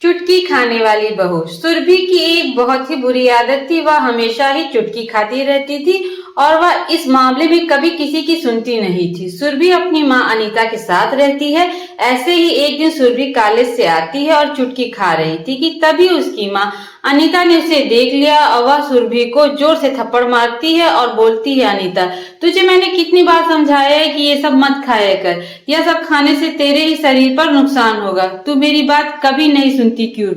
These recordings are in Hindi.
चुटकी खाने वाली बहू। सुरभि की एक बहुत ही बुरी आदत थी, वह हमेशा ही चुटकी खाती रहती थी और वह इस मामले में कभी किसी की सुनती नहीं थी। सुरभि अपनी माँ अनीता के साथ रहती है। ऐसे ही एक दिन सुरभि कॉलेज से आती है और चुटकी खा रही थी कि तभी उसकी माँ अनीता ने उसे देख लिया और वह सुरभि को जोर से थप्पड़ मारती है और बोलती है, अनीता, तुझे मैंने कितनी बार समझाया है कि ये सब मत खाया कर, यह सब खाने से तेरे ही शरीर पर नुकसान होगा, तू मेरी बात कभी नहीं सुनती क्यों?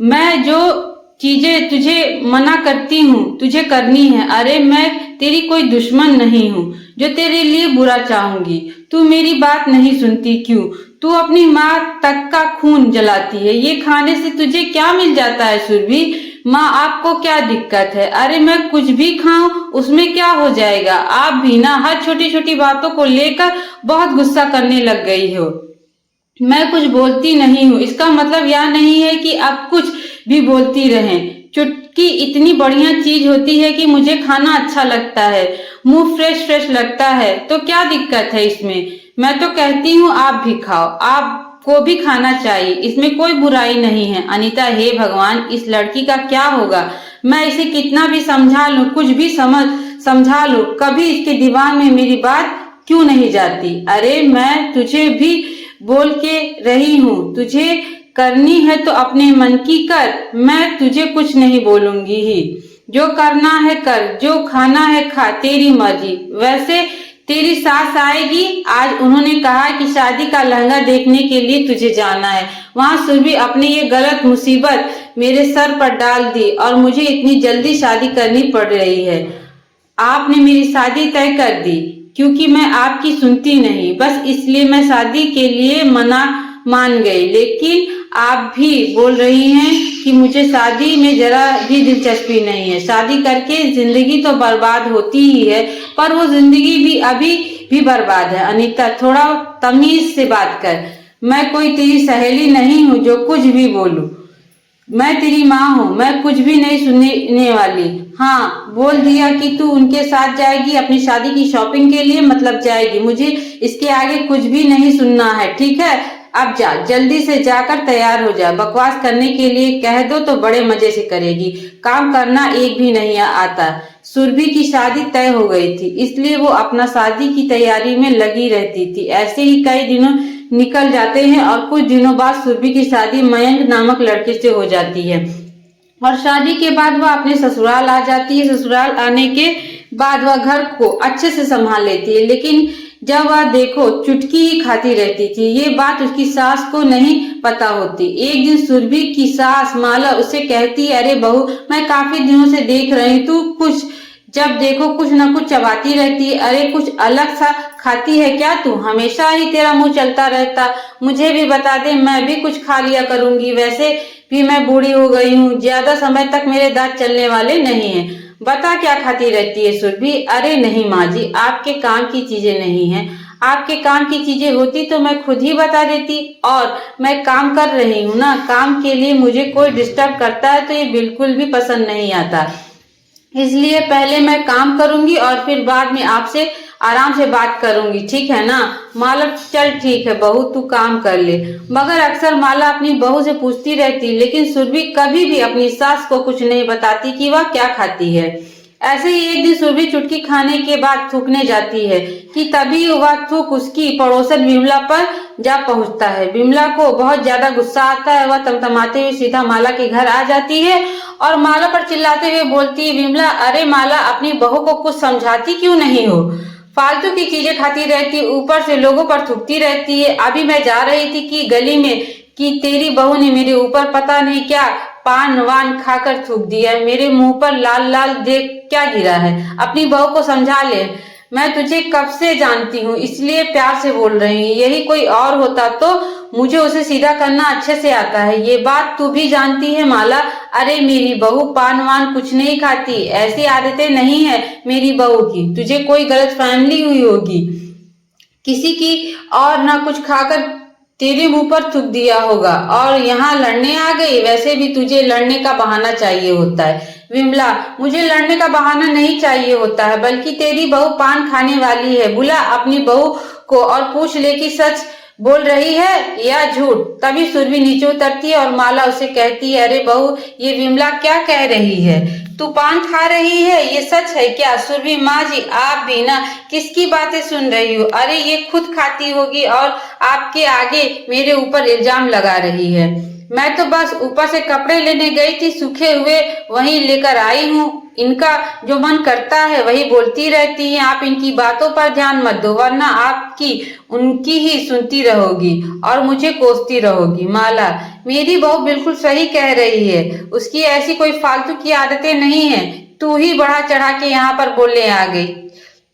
मैं जो चीजें तुझे मना करती हूँ तुझे करनी है। अरे मैं तेरी कोई दुश्मन नहीं हूँ जो तेरे लिए बुरा चाहूंगी, तू मेरी बात नहीं सुनती क्यों? तू अपनी माँ तक का खून जलाती है, ये खाने से तुझे क्या मिल जाता है सुरभि? माँ आपको क्या दिक्कत है? अरे मैं कुछ भी खाऊं उसमें क्या हो जाएगा? आप भी ना हर छोटी छोटी बातों को लेकर बहुत गुस्सा करने लग गई हो। मैं कुछ बोलती नहीं हूँ इसका मतलब यह नहीं है कि आप कुछ भी बोलती रहें। चुटकी इतनी बढ़िया चीज होती है कि मुझे खाना अच्छा लगता है, मुंह फ्रेश फ्रेश लगता है, तो क्या दिक्कत है इसमें? मैं तो कहती हूँ आप भी खाओ, आपको भी खाना चाहिए, इसमें कोई बुराई नहीं है। अनीता, हे भगवान, इस लड़की का क्या होगा? मैं इसे कितना भी समझा लूं, कुछ भी समझा लूं, कभी इसके दिमाग में मेरी बात क्यों नहीं जाती? अरे मैं तुझे भी बोल के रही हूँ, तुझे करनी है तो अपने मन की कर, मैं तुझे कुछ नहीं बोलूंगी ही। जो करना है कर, जो खाना है खा, तेरी मर्जी। वैसे तेरी सास आएगी, आज उन्होंने कहा कि शादी का लहंगा देखने के लिए तुझे जाना है। वहाँ सुरभि अपने ये गलत मुसीबत मेरे सर पर डाल दी और मुझे इतनी जल्दी शादी करनी पड़ रही है। आपने मेरी शादी तय कर दी क्योंकि मैं आपकी सुनती नहीं, बस इसलिए मैं शादी के लिए मना मान गई। लेकिन आप भी बोल रही हैं कि मुझे शादी में जरा भी दिलचस्पी नहीं है। शादी करके जिंदगी तो बर्बाद होती ही है, पर वो जिंदगी भी अभी भी बर्बाद है। अनीता, थोड़ा तमीज से बात कर, मैं कोई तेरी सहेली नहीं हूँ जो कुछ भी बोलूं। मैं तेरी माँ हूँ, मैं कुछ भी नहीं सुनने वाली। हाँ, बोल दिया कि तू उनके साथ जाएगी अपनी शादी की शॉपिंग के लिए, मतलब जाएगी। मुझे इसके आगे कुछ भी नहीं सुनना है, ठीक है? अब जा, जल्दी से जाकर तैयार हो जा। बकवास करने के लिए कह दो तो बड़े मजे से करेगी, काम करना एक भी नहीं आता। सुरभि की शादी तय हो गई थी, इसलिए वो अपना शादी की तैयारी में लगी रहती थी। ऐसे ही कई दिनों निकल जाते हैं और कुछ दिनों बाद सुरभि की शादी मयंक नामक लड़के से हो जाती है और शादी के बाद वह अपने ससुराल आ जाती है। ससुराल आने के बाद वह घर को अच्छे से संभाल लेती है, लेकिन जब वह देखो चुटकी ही खाती रहती थी। ये बात उसकी सास को नहीं पता होती। एक दिन सुरभि की सास माला उसे कहती, अरे बहू, मैं काफी दिनों से देख रही हूँ, तू कुछ जब देखो कुछ न कुछ चबाती रहती है। अरे कुछ अलग सा खाती है क्या तू? हमेशा ही तेरा मुंह चलता रहता। मुझे भी बता दे, मैं भी कुछ खा लिया करूंगी। वैसे भी मैं बूढ़ी हो गई हूँ, ज्यादा समय तक मेरे दांत चलने वाले नहीं हैं। बता क्या खाती रहती है सुरभि? अरे नहीं माँ जी, आपके काम की चीजें नहीं है। आपके काम की चीजें होती तो मैं खुद ही बता देती, और मैं काम कर रही हूँ ना। काम के लिए मुझे कोई डिस्टर्ब करता है तो ये बिल्कुल भी पसंद नहीं आता, इसलिए पहले मैं काम करूंगी और फिर बाद में आपसे आराम से बात करूंगी, ठीक है ना? माला, चल ठीक है बहू, तू काम कर ले। मगर अक्सर माला अपनी बहू से पूछती रहती, लेकिन सुरभि कभी भी अपनी सास को कुछ नहीं बताती कि वह क्या खाती है। ऐसे ही एक दिन सुरभि चुटकी खाने के बाद थूकने जाती है कि तभी वह थूक उसकी पड़ोसन विमला पर जा पहुंचता है। विमला को बहुत ज्यादा गुस्सा आता है, वह तमतमाते हुए सीधा माला के घर आ जाती है और माला पर चिल्लाते हुए बोलती है, विमला, अरे माला, अपनी बहू को कुछ समझाती क्यों नहीं हो? फालतू की चीजें खाती रहती, ऊपर से लोगों पर थूकती रहती है। अभी मैं जा रही थी कि गली में कि तेरी बहू ने मेरे ऊपर पता नहीं क्या पान वान खाकर थूक दिया। मेरे मुंह पर लाल लाल देख क्या गिरा है? अपनी बहू को समझा ले। मैं तुझे कब से जानती हूँ, इसलिए प्यार से बोल रही हूँ। यही कोई और होता तो मुझे उसे सीधा करना अच्छे से आता है, ये बात तू भी जानती है माला। अरे मेरी बहू पान वान कुछ नहीं खाती, ऐसी आदतें नहीं है मेरी बहू की। तुझे कोई गलत फहमी हुई होगी, किसी की और ना कुछ खाकर तेरे मुंह पर थूक दिया होगा और यहाँ लड़ने आ गई। वैसे भी तुझे लड़ने का बहाना चाहिए होता है। विमला, मुझे लड़ने का बहाना नहीं चाहिए होता है, बल्कि तेरी बहू पान खाने वाली है। बुला अपनी बहू को और पूछ ले कि सच बोल रही है या झूठ। तभी सुरभि नीचे उतरती है और माला उसे कहती है, अरे बहू, ये विमला क्या कह रही है? तू पान खा रही है, ये सच है क्या? सुरभि, माँ जी आप भी ना किसकी बातें सुन रही हो? अरे ये खुद खाती होगी और आपके आगे मेरे ऊपर इल्जाम लगा रही है। मैं तो बस ऊपर से कपड़े लेने गई थी, सूखे हुए वहीं लेकर आई हूँ। इनका जो मन करता है वही बोलती रहती हैं। आप इनकी बातों पर ध्यान मत दो, वरना आपकी उनकी ही सुनती रहोगी और मुझे कोसती रहोगी। माला, मेरी बहू बिल्कुल सही कह रही है, उसकी ऐसी कोई फालतू की आदतें नहीं है। तू ही बढ़ा चढ़ा के यहाँ पर बोलने आ गई।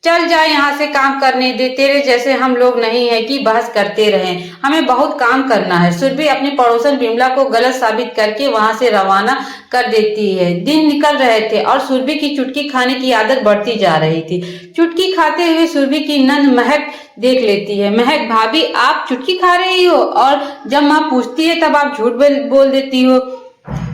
चल जा यहाँ से, काम करने दे। तेरे जैसे हम लोग नहीं है कि बहस करते रहें, हमें बहुत काम करना है। सुरभि अपनी पड़ोसन विमला को गलत साबित करके वहां से रवाना कर देती है। दिन निकल रहे थे और सुरभि की चुटकी खाने की आदत बढ़ती जा रही थी। चुटकी खाते हुए सुरभि की नंद महक देख लेती है। महक, भाभी आप चुटकी खा रही हो? और जब माँ पूछती है तब आप झूठ बोल देती हो।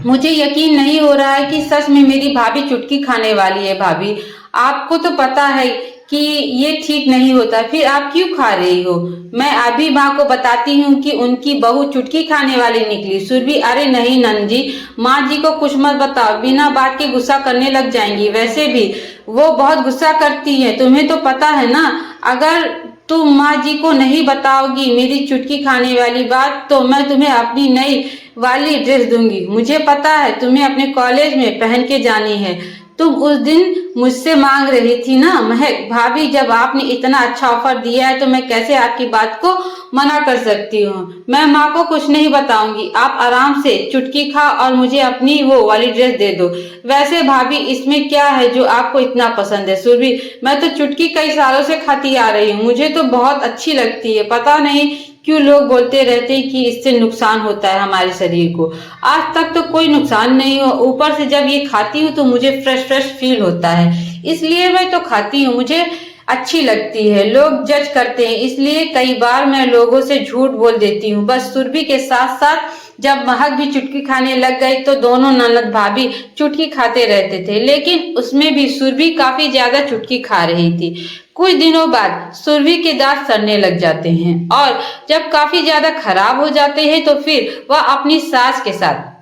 मुझे यकीन नहीं हो रहा है कि सच में मेरी भाभी चुटकी खाने वाली है। भाभी, आपको तो पता है कि ये ठीक नहीं होता, फिर आप क्यों खा रही हो? मैं अभी माँ को बताती हूँ कि उनकी बहू चुटकी खाने वाली निकली। सुरभि, अरे नहीं नंद जी, माँ जी को कुछ मत बताओ, बिना बात के गुस्सा करने लग जाएंगी। वैसे भी वो बहुत गुस्सा करती है, तुम्हें तो पता है ना। अगर तुम माँ जी को नहीं बताओगी मेरी चुटकी खाने वाली बात, तो मैं तुम्हें अपनी नई वाली ड्रेस दूंगी। मुझे पता है तुम्हें अपने कॉलेज में पहन के जानी है। तुम उस दिन मुझसे मांग रही थी ना। महक, भाभी जब आपने इतना अच्छा ऑफर दिया है तो मैं कैसे आपकी बात को मना कर सकती हूँ। मैं माँ को कुछ नहीं बताऊंगी, आप आराम से चुटकी खाओ और मुझे अपनी वो वाली ड्रेस दे दो। वैसे भाभी, इसमें क्या है जो आपको इतना पसंद है? सुरभि, मैं तो चुटकी कई सालों से खाती आ रही हूँ, मुझे तो बहुत अच्छी लगती है। पता नहीं क्यों लोग बोलते रहते हैं कि इससे नुकसान होता है हमारे शरीर को। आज तक तो कोई नुकसान नहीं हो, ऊपर से जब ये खाती हूँ तो मुझे फ्रेश फील होता है, इसलिए मैं तो खाती हूँ। मुझे अच्छी लगती है। लोग जज करते हैं, इसलिए कई बार मैं लोगों से झूठ बोल देती हूँ। बस सुरभि के साथ साथ जब महक भी चुटकी खाने लग गई तो दोनों ननद भाभी चुटकी खाते रहते थे, लेकिन उसमें भी सुरभि काफी ज्यादा चुटकी खा रही थी। कुछ दिनों बाद सुरभि के दांत सड़ने लग जाते हैं और जब काफी ज्यादा खराब हो जाते हैं तो फिर वह अपनी सास के साथ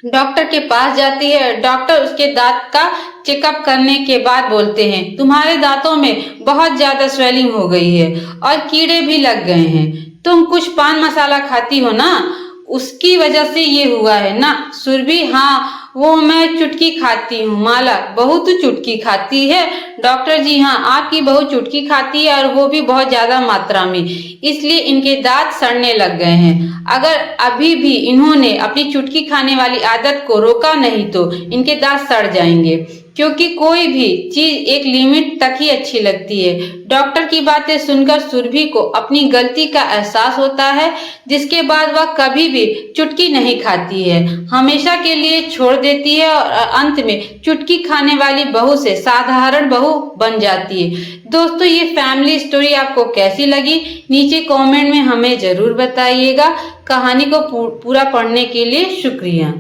डॉक्टर के पास जाती है। डॉक्टर उसके दांत का चेकअप करने के बाद बोलते हैं, तुम्हारे दांतों में बहुत ज्यादा स्वेलिंग हो गई है और कीड़े भी लग गए हैं। तुम कुछ पान मसाला खाती हो ना, उसकी वजह से ये हुआ है ना। सुरभि, हाँ वो मैं चुटकी खाती हूँ। माला, बहू तो चुटकी खाती है? डॉक्टर जी, हाँ आपकी बहू चुटकी खाती है और वो भी बहुत ज्यादा मात्रा में, इसलिए इनके दांत सड़ने लग गए हैं। अगर अभी भी इन्होंने अपनी चुटकी खाने वाली आदत को रोका नहीं तो इनके दांत सड़ जाएंगे, क्योंकि कोई भी चीज एक लिमिट तक ही अच्छी लगती है। डॉक्टर की बातें सुनकर सुरभि को अपनी गलती का एहसास होता है, जिसके बाद वह कभी भी चुटकी नहीं खाती है, हमेशा के लिए छोड़ देती है और अंत में चुटकी खाने वाली बहू से साधारण बहू बन जाती है। दोस्तों, ये फैमिली स्टोरी आपको कैसी लगी नीचे कमेंट में हमें जरूर बताइएगा। कहानी को पूरा पढ़ने के लिए शुक्रिया।